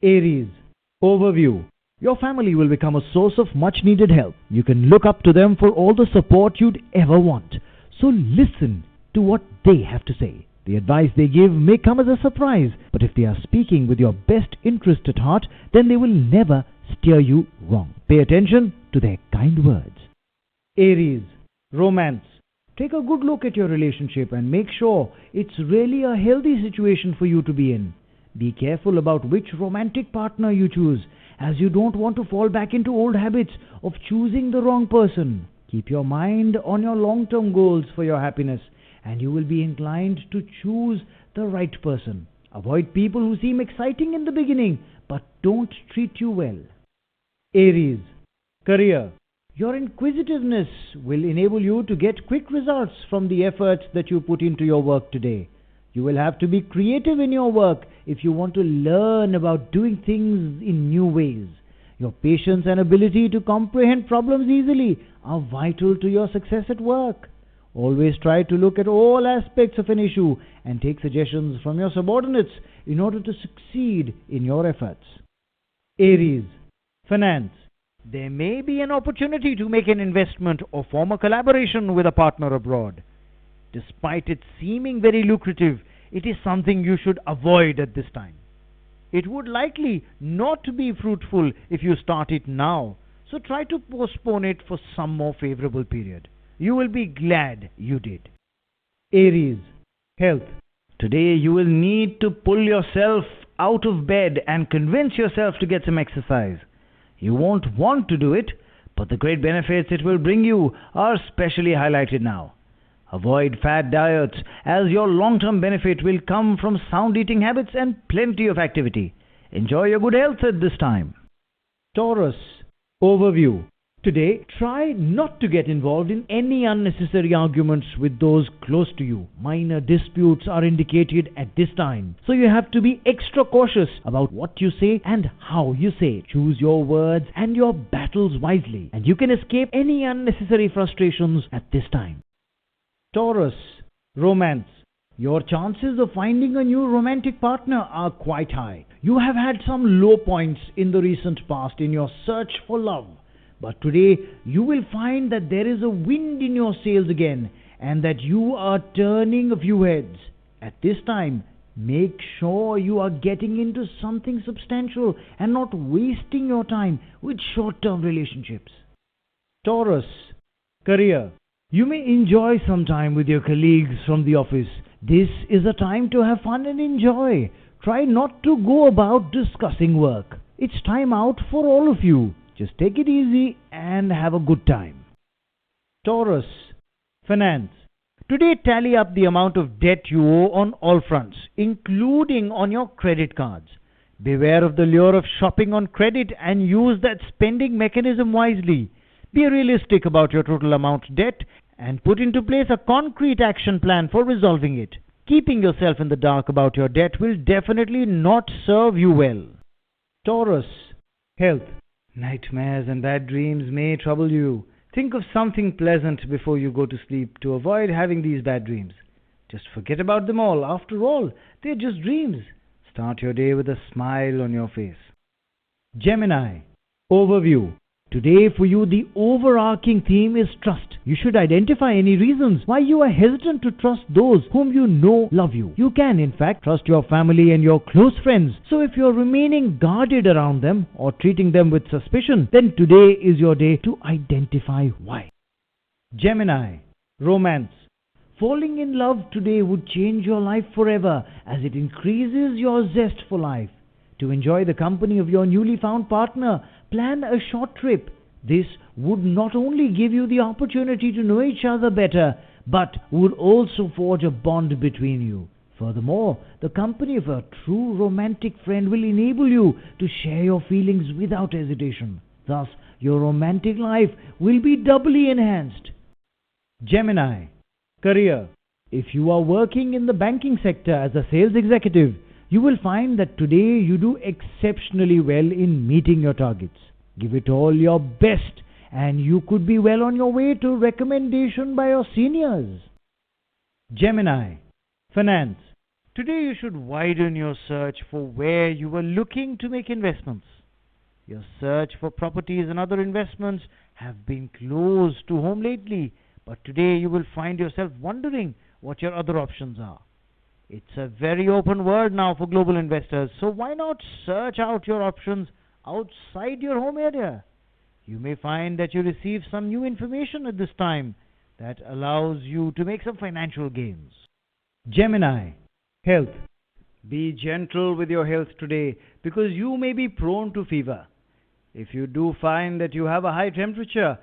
Aries. Overview. Your family will become a source of much needed help. You can look up to them for all the support you'd ever want. So listen to what they have to say. The advice they give may come as a surprise, but if they are speaking with your best interest at heart, then they will never steer you wrong. Pay attention to their kind words. Aries. Romance. Take a good look at your relationship and make sure it's really a healthy situation for you to be in. Be careful about which romantic partner you choose, as you don't want to fall back into old habits of choosing the wrong person. Keep your mind on your long-term goals for your happiness, and you will be inclined to choose the right person. Avoid people who seem exciting in the beginning, but don't treat you well. Aries. Career. Your inquisitiveness will enable you to get quick results from the effort that you put into your work today. You will have to be creative in your work if you want to learn about doing things in new ways. Your patience and ability to comprehend problems easily are vital to your success at work. Always try to look at all aspects of an issue and take suggestions from your subordinates in order to succeed in your efforts. Aries. Finance. There may be an opportunity to make an investment or form a collaboration with a partner abroad. Despite it seeming very lucrative, it is something you should avoid at this time. It would likely not be fruitful if you start it now, so try to postpone it for some more favorable period. You will be glad you did. Aries. Health. Today you will need to pull yourself out of bed and convince yourself to get some exercise. You won't want to do it, but the great benefits it will bring you are specially highlighted now. Avoid fad diets, as your long-term benefit will come from sound eating habits and plenty of activity. Enjoy your good health at this time. Taurus. Overview. Today, try not to get involved in any unnecessary arguments with those close to you. Minor disputes are indicated at this time, so you have to be extra cautious about what you say and how you say it. Choose your words and your battles wisely, and you can escape any unnecessary frustrations at this time. Taurus. Romance. Your chances of finding a new romantic partner are quite high. You have had some low points in the recent past in your search for love. But today, you will find that there is a wind in your sails again, and that you are turning a few heads. At this time, make sure you are getting into something substantial and not wasting your time with short-term relationships. Taurus. Career. You may enjoy some time with your colleagues from the office. This is a time to have fun and enjoy. Try not to go about discussing work. It's time out for all of you. Just take it easy and have a good time. Taurus. Finance. Today, tally up the amount of debt you owe on all fronts, including on your credit cards. Beware of the lure of shopping on credit and use that spending mechanism wisely. Be realistic about your total amount of debt and put into place a concrete action plan for resolving it. Keeping yourself in the dark about your debt will definitely not serve you well. Taurus. Health. Nightmares and bad dreams may trouble you. Think of something pleasant before you go to sleep to avoid having these bad dreams. Just forget about them all. After all, they're just dreams. Start your day with a smile on your face. Gemini. Overview. Today for you, the overarching theme is trust. You should identify any reasons why you are hesitant to trust those whom you know love you. You can, in fact, trust your family and your close friends. So if you're remaining guarded around them or treating them with suspicion, then today is your day to identify why. Gemini. Romance. Falling in love today would change your life forever, as it increases your zest for life. To enjoy the company of your newly found partner, plan a short trip. This would not only give you the opportunity to know each other better, but would also forge a bond between you. Furthermore, the company of a true romantic friend will enable you to share your feelings without hesitation. Thus, your romantic life will be doubly enhanced. Gemini. Career. If you are working in the banking sector as a sales executive, you will find that today you do exceptionally well in meeting your targets. Give it all your best, and you could be well on your way to recommendation by your seniors. Gemini. Finance. Today you should widen your search for where you were looking to make investments. Your search for properties and other investments have been close to home lately, but today you will find yourself wondering what your other options are. It's a very open world now for global investors, so why not search out your options outside your home area? You may find that you receive some new information at this time that allows you to make some financial gains. Gemini, health. Be gentle with your health today because you may be prone to fever. If you do find that you have a high temperature,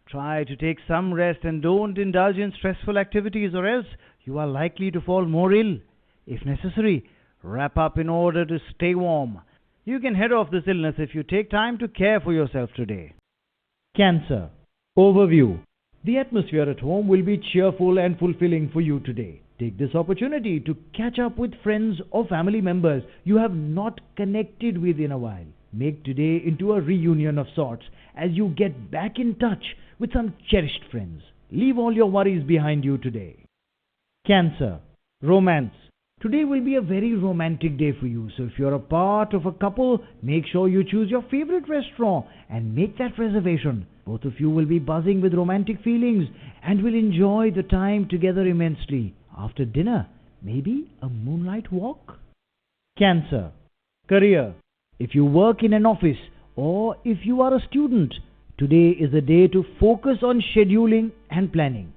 try to take some rest and don't indulge in stressful activities, or else you are likely to fall more ill. If necessary, wrap up in order to stay warm. You can head off this illness if you take time to care for yourself today. Cancer. Overview. The atmosphere at home will be cheerful and fulfilling for you today. Take this opportunity to catch up with friends or family members you have not connected with in a while. Make today into a reunion of sorts as you get back in touch with some cherished friends. Leave all your worries behind you today. Cancer. Romance. Today will be a very romantic day for you, so if you're a part of a couple, make sure you choose your favorite restaurant and make that reservation. Both of you will be buzzing with romantic feelings and will enjoy the time together immensely. After dinner, maybe a moonlight walk? Cancer. Career. If you work in an office or if you are a student, today is a day to focus on scheduling and planning.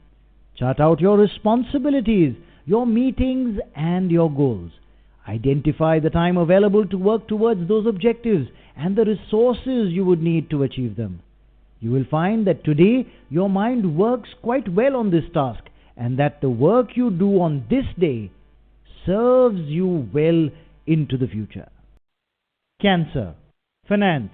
Chart out your responsibilities, your meetings and your goals. Identify the time available to work towards those objectives and the resources you would need to achieve them. You will find that today your mind works quite well on this task and that the work you do on this day serves you well into the future. Cancer. Finance.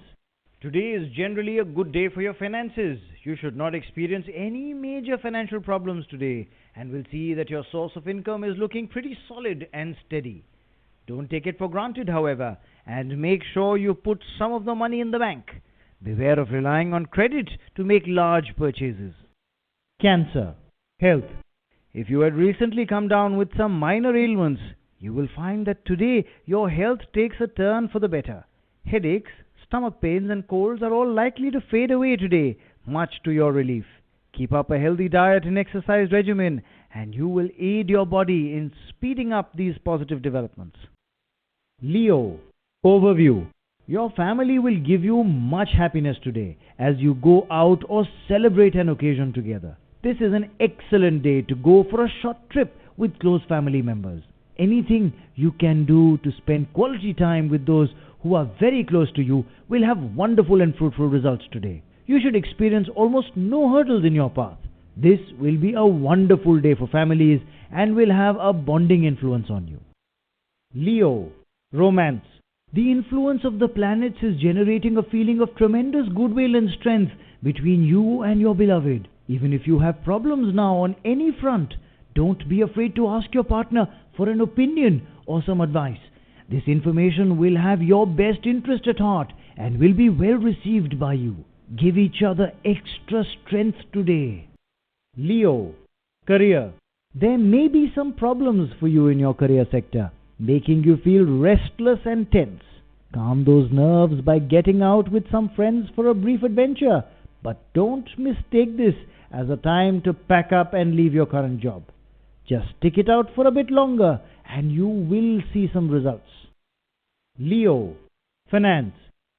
Today is generally a good day for your finances. You should not experience any major financial problems today and will see that your source of income is looking pretty solid and steady. Don't take it for granted, however, and make sure you put some of the money in the bank. Beware of relying on credit to make large purchases. Cancer. Health. If you had recently come down with some minor ailments, you will find that today your health takes a turn for the better. Headaches, stomach pains and colds are all likely to fade away today, much to your relief. Keep up a healthy diet and exercise regimen, and you will aid your body in speeding up these positive developments. Leo. Overview. Your family will give you much happiness today as you go out or celebrate an occasion together. This is an excellent day to go for a short trip with close family members. Anything you can do to spend quality time with those who are very close to you will have wonderful and fruitful results today. You should experience almost no hurdles in your path. This will be a wonderful day for families and will have a bonding influence on you. Leo. Romance. The influence of the planets is generating a feeling of tremendous goodwill and strength between you and your beloved. Even if you have problems now on any front, don't be afraid to ask your partner for an opinion or some advice. This information will have your best interest at heart and will be well received by you. Give each other extra strength today. Leo. Career. There may be some problems for you in your career sector, making you feel restless and tense. Calm those nerves by getting out with some friends for a brief adventure, but don't mistake this as a time to pack up and leave your current job. Just stick it out for a bit longer and you will see some results. Leo. Finance.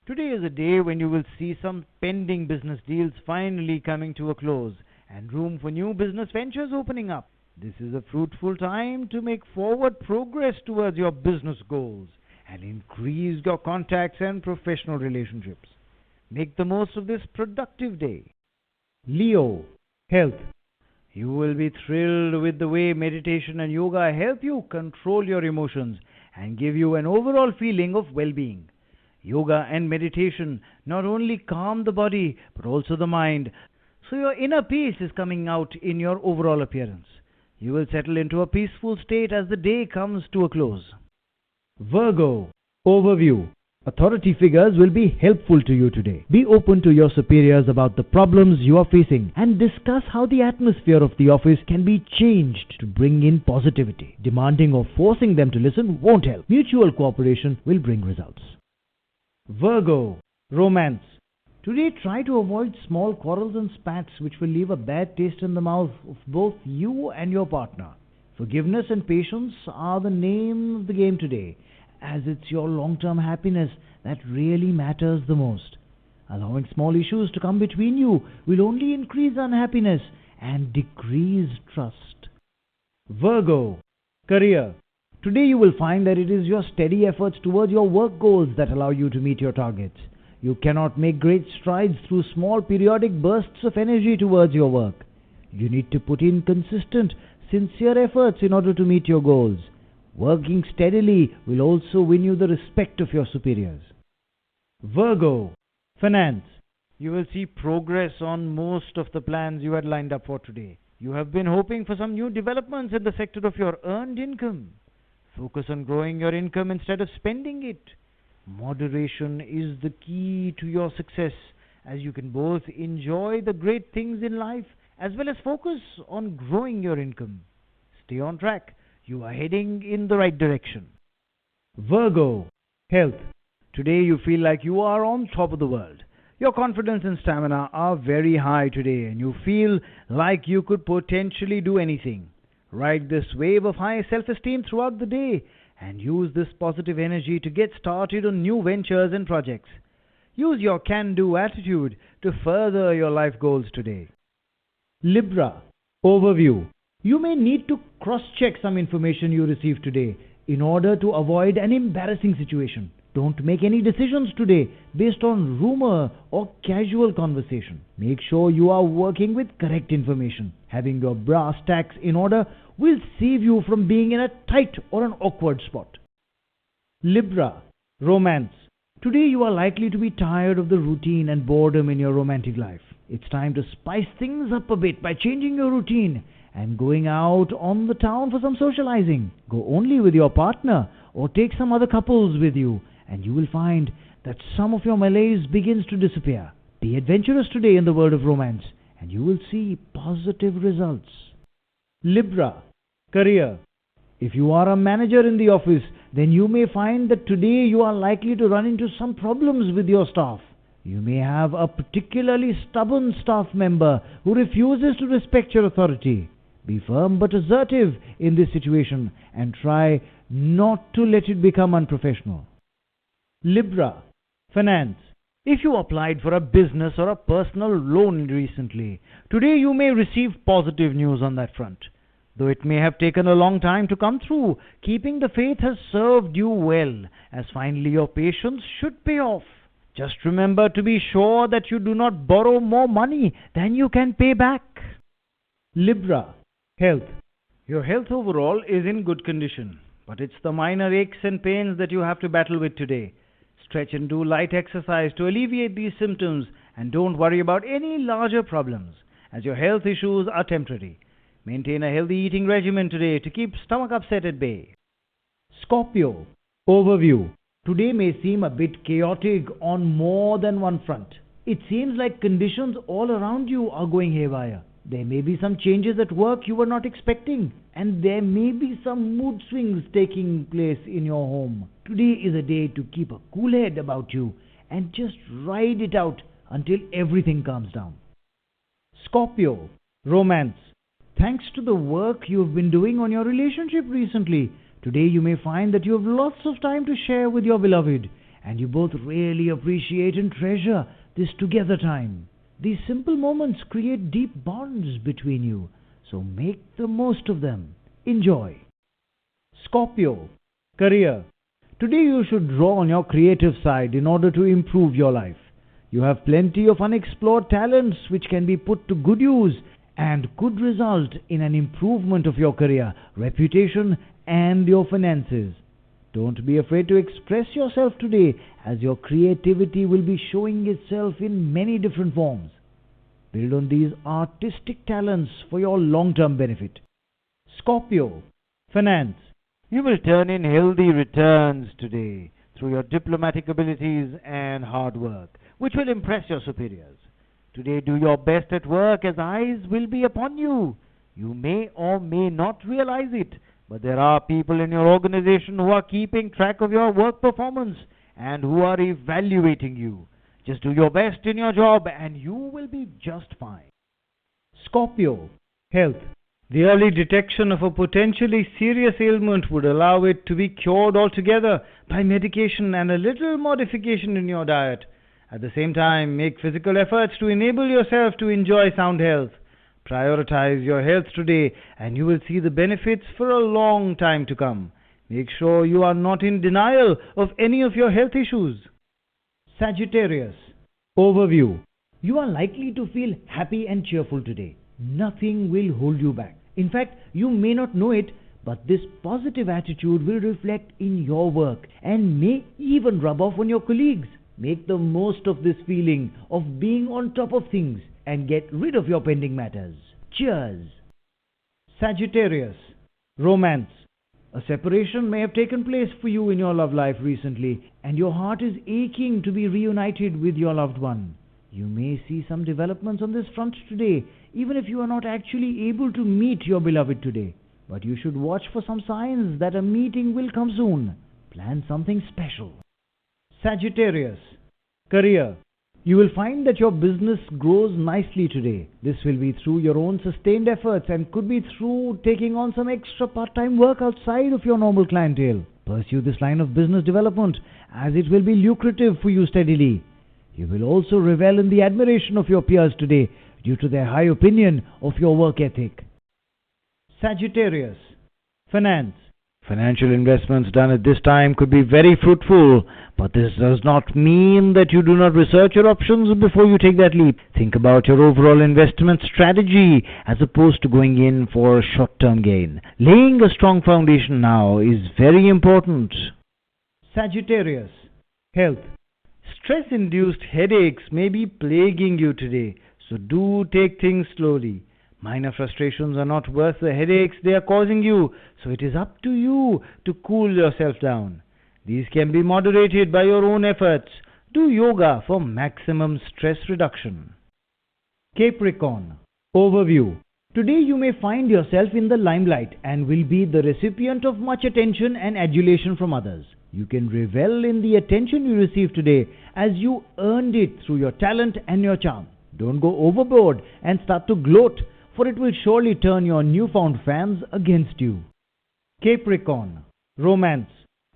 Today is a day when you will see some pending business deals finally coming to a close and room for new business ventures opening up. This is a fruitful time to make forward progress towards your business goals and increase your contacts and professional relationships. Make the most of this productive day. Leo. Health. You will be thrilled with the way meditation and yoga help you control your emotions and give you an overall feeling of well-being. Yoga and meditation not only calm the body but also the mind, so your inner peace is coming out in your overall appearance. You will settle into a peaceful state as the day comes to a close. Virgo. Overview. Authority figures will be helpful to you today. Be open to your superiors about the problems you are facing and discuss how the atmosphere of the office can be changed to bring in positivity. Demanding or forcing them to listen won't help. Mutual cooperation will bring results. Virgo, romance. Today try to avoid small quarrels and spats which will leave a bad taste in the mouth of both you and your partner. Forgiveness and patience are the name of the game today, as it's your long-term happiness that really matters the most. Allowing small issues to come between you will only increase unhappiness and decrease trust. Virgo, career. Today you will find that it is your steady efforts towards your work goals that allow you to meet your targets. You cannot make great strides through small periodic bursts of energy towards your work. You need to put in consistent, sincere efforts in order to meet your goals. Working steadily will also win you the respect of your superiors. Virgo, finance. You will see progress on most of the plans you had lined up for today. You have been hoping for some new developments in the sector of your earned income. Focus on growing your income instead of spending it. Moderation is the key to your success, as you can both enjoy the great things in life as well as focus on growing your income. Stay on track. You are heading in the right direction. Virgo, health. Today you feel like you are on top of the world. Your confidence and stamina are very high today and you feel like you could potentially do anything. Ride this wave of high self-esteem throughout the day and use this positive energy to get started on new ventures and projects. Use your can-do attitude to further your life goals today. Libra, overview. You may need to cross-check some information you receive today in order to avoid an embarrassing situation. Don't make any decisions today based on rumor or casual conversation. Make sure you are working with correct information. Having your brass tacks in order will save you from being in a tight or an awkward spot. Libra, romance. Today you are likely to be tired of the routine and boredom in your romantic life. It's time to spice things up a bit by changing your routine and going out on the town for some socializing. Go only with your partner or take some other couples with you and you will find that some of your malaise begins to disappear. Be adventurous today in the world of romance and you will see positive results. Libra, career. If you are a manager in the office, then you may find that today you are likely to run into some problems with your staff. You may have a particularly stubborn staff member who refuses to respect your authority. Be firm but assertive in this situation and try not to let it become unprofessional. Libra, finance. If you applied for a business or a personal loan recently, today you may receive positive news on that front. Though it may have taken a long time to come through, keeping the faith has served you well, as finally your patience should pay off. Just remember to be sure that you do not borrow more money than you can pay back. Libra, health. Your health overall is in good condition, but it's the minor aches and pains that you have to battle with today. Stretch and do light exercise to alleviate these symptoms and don't worry about any larger problems, as your health issues are temporary. Maintain a healthy eating regimen today to keep stomach upset at bay. Scorpio, overview. Today may seem a bit chaotic on more than one front. It seems like conditions all around you are going haywire. There may be some changes at work you were not expecting, and there may be some mood swings taking place in your home. Today is a day to keep a cool head about you and just ride it out until everything calms down. Scorpio, romance. Thanks to the work you've been doing on your relationship recently, today you may find that you have lots of time to share with your beloved, and you both really appreciate and treasure this together time. These simple moments create deep bonds between you, so make the most of them. Enjoy. Scorpio, career. Today you should draw on your creative side in order to improve your life. You have plenty of unexplored talents which can be put to good use and could result in an improvement of your career, reputation, and your finances. Don't be afraid to express yourself today, as your creativity will be showing itself in many different forms. Build on these artistic talents for your long-term benefit. Scorpio, finance. You will turn in healthy returns today through your diplomatic abilities and hard work, which will impress your superiors. Today, do your best at work as eyes will be upon you. You may or may not realize it, but there are people in your organization who are keeping track of your work performance and who are evaluating you. Just do your best in your job and you will be just fine. Scorpio, health. The early detection of a potentially serious ailment would allow it to be cured altogether by medication and a little modification in your diet. At the same time, make physical efforts to enable yourself to enjoy sound health. Prioritize your health today and you will see the benefits for a long time to come. Make sure you are not in denial of any of your health issues. Sagittarius, overview. You are likely to feel happy and cheerful today. Nothing will hold you back. In fact, you may not know it, but this positive attitude will reflect in your work and may even rub off on your colleagues. Make the most of this feeling of being on top of things and get rid of your pending matters. Cheers! Sagittarius, romance. A separation may have taken place for you in your love life recently, and your heart is aching to be reunited with your loved one. You may see some developments on this front today, even if you are not actually able to meet your beloved today. But you should watch for some signs that a meeting will come soon. Plan something special. Sagittarius, career. You will find that your business grows nicely today. This will be through your own sustained efforts and could be through taking on some extra part-time work outside of your normal clientele. Pursue this line of business development as it will be lucrative for you steadily. You will also revel in the admiration of your peers today due to their high opinion of your work ethic. Sagittarius, finance. Financial investments done at this time could be very fruitful, but this does not mean that you do not research your options before you take that leap. Think about your overall investment strategy as opposed to going in for short-term gain. Laying a strong foundation now is very important. Sagittarius, health. Stress-induced headaches may be plaguing you today, so do take things slowly. Minor frustrations are not worth the headaches they are causing you, so it is up to you to cool yourself down. These can be moderated by your own efforts. Do yoga for maximum stress reduction. Capricorn, overview. Today you may find yourself in the limelight and will be the recipient of much attention and adulation from others. You can revel in the attention you receive today as you earned it through your talent and your charm. Don't go overboard and start to gloat, for it will surely turn your newfound fans against you. Capricorn, romance.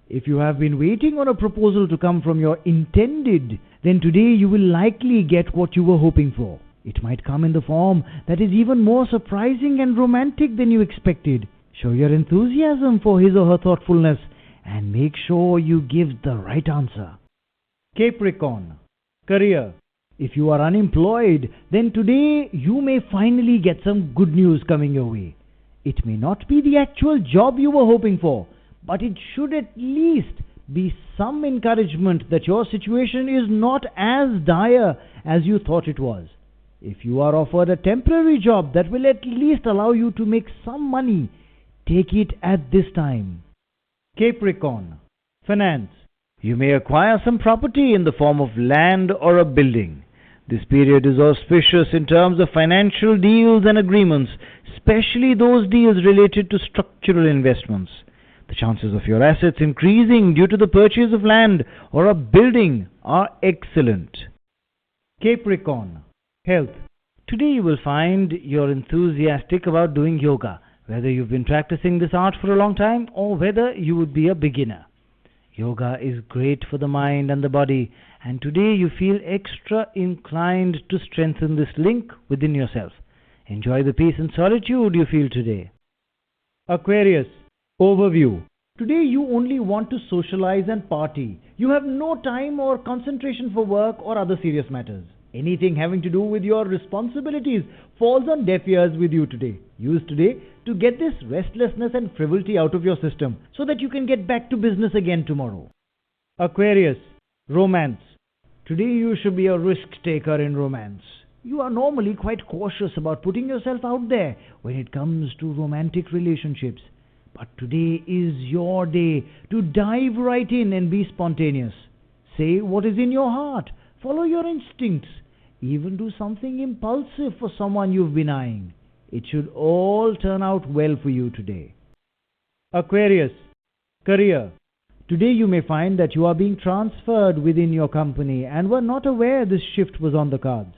If you have been waiting on a proposal to come from your intended, then today you will likely get what you were hoping for. It might come in the form that is even more surprising and romantic than you expected. Show your enthusiasm for his or her thoughtfulness and make sure you give the right answer. Capricorn, career. If you are unemployed, then today you may finally get some good news coming your way. It may not be the actual job you were hoping for, but it should at least be some encouragement that your situation is not as dire as you thought it was. If you are offered a temporary job that will at least allow you to make some money, take it at this time. Capricorn, finance. You may acquire some property in the form of land or a building. This period is auspicious in terms of financial deals and agreements, especially those deals related to structural investments. The chances of your assets increasing due to the purchase of land or a building are excellent. Capricorn, health. Today you will find you're enthusiastic about doing yoga, whether you've been practicing this art for a long time or whether you would be a beginner. Yoga is great for the mind and the body, and today you feel extra inclined to strengthen this link within yourself. Enjoy the peace and solitude you feel today. Aquarius, overview. Today you only want to socialize and party. You have no time or concentration for work or other serious matters. Anything having to do with your responsibilities falls on deaf ears with you today. Use today to get this restlessness and frivolity out of your system so that you can get back to business again tomorrow. Aquarius, romance. Today you should be a risk taker in romance. You are normally quite cautious about putting yourself out there when it comes to romantic relationships. But today is your day to dive right in and be spontaneous. Say what is in your heart. Follow your instincts. Even do something impulsive for someone you've been eyeing. It should all turn out well for you today. Aquarius, career. Today you may find that you are being transferred within your company and were not aware this shift was on the cards.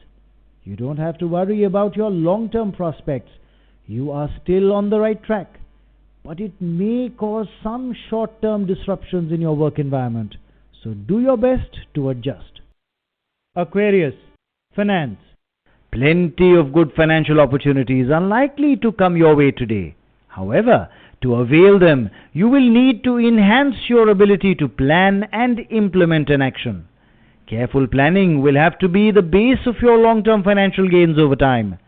You don't have to worry about your long-term prospects. You are still on the right track. But it may cause some short-term disruptions in your work environment. So do your best to adjust. Aquarius, finance. Plenty of good financial opportunities are likely to come your way today. However, to avail them, you will need to enhance your ability to plan and implement an action. Careful planning will have to be the base of your long-term financial gains over time.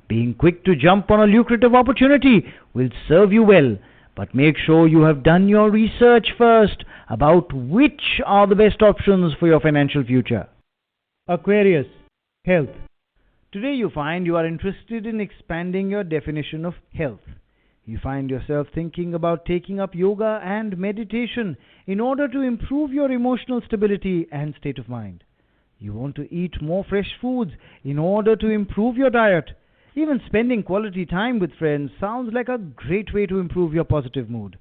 Being quick to jump on a lucrative opportunity will serve you well, but make sure you have done your research first about which are the best options for your financial future. Aquarius, health. Today you find you are interested in expanding your definition of health. You find yourself thinking about taking up yoga and meditation in order to improve your emotional stability and state of mind. You want to eat more fresh foods in order to improve your diet. Even spending quality time with friends sounds like a great way to improve your positive mood.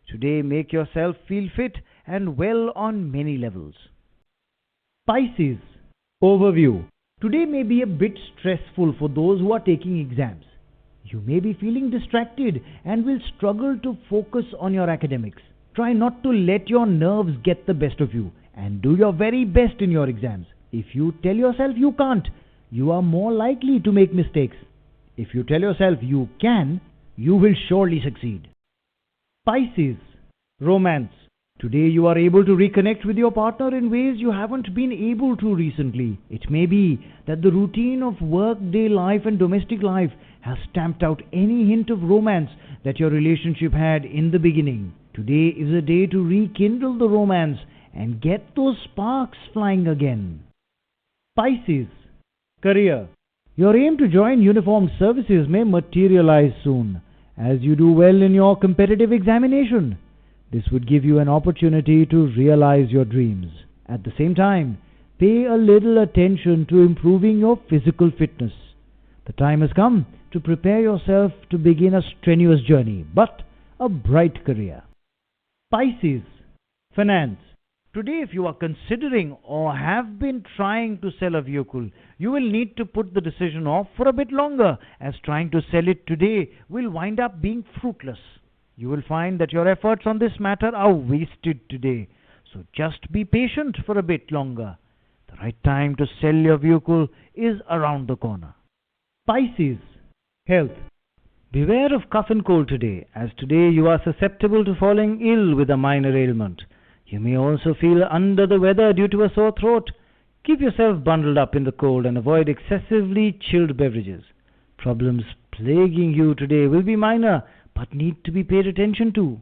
Today, make yourself feel fit and well on many levels. Pisces, overview. Today may be a bit stressful for those who are taking exams. You may be feeling distracted and will struggle to focus on your academics. Try not to let your nerves get the best of you and do your very best in your exams. If you tell yourself you can't, you are more likely to make mistakes. If you tell yourself you can, you will surely succeed. Pisces, romance. Today you are able to reconnect with your partner in ways you haven't been able to recently. It may be that the routine of work-day life and domestic life has stamped out any hint of romance that your relationship had in the beginning. Today is a day to rekindle the romance and get those sparks flying again. Pisces, career. Your aim to join uniformed services may materialize soon as you do well in your competitive examination. This would give you an opportunity to realize your dreams. At the same time, pay a little attention to improving your physical fitness. The time has come to prepare yourself to begin a strenuous journey, but a bright career. Pisces, finance. Today, if you are considering or have been trying to sell a vehicle, you will need to put the decision off for a bit longer, as trying to sell it today will wind up being fruitless. You will find that your efforts on this matter are wasted today, so just be patient for a bit longer. The right time to sell your vehicle is around the corner. Pisces, health. Beware of cough and cold today, as today you are susceptible to falling ill with a minor ailment. You may also feel under the weather due to a sore throat. Keep yourself bundled up in the cold and avoid excessively chilled beverages. Problems plaguing you today will be minor, but need to be paid attention to.